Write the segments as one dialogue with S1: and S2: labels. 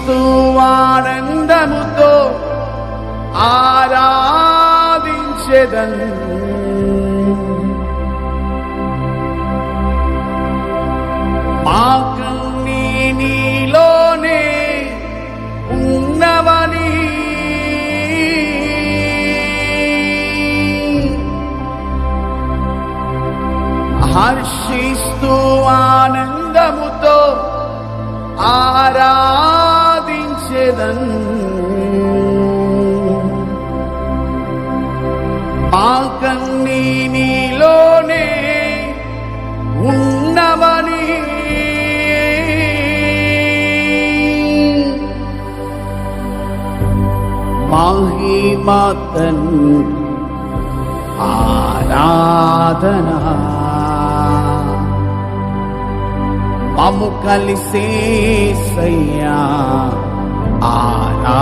S1: హర్షిస్తూ ఆనందముతో ఆరాధించెదన్. మా కన్నీ నీలోనే ఉన్నవని హర్షిస్తూ ఆనందముతో ఆరాధించెదన్. మా కన్నీ నీలోనే ఉన్నవని మహిమతన్ ఆరాధనా మము కలిసేసయ్యా ఆరాధనా.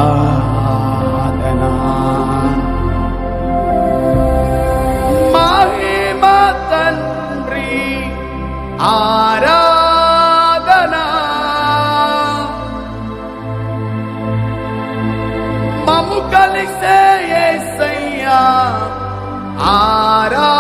S1: మహిమ తండ్రి ఆరాధనా మము కలిసేసయ్యా ఆరాధనా.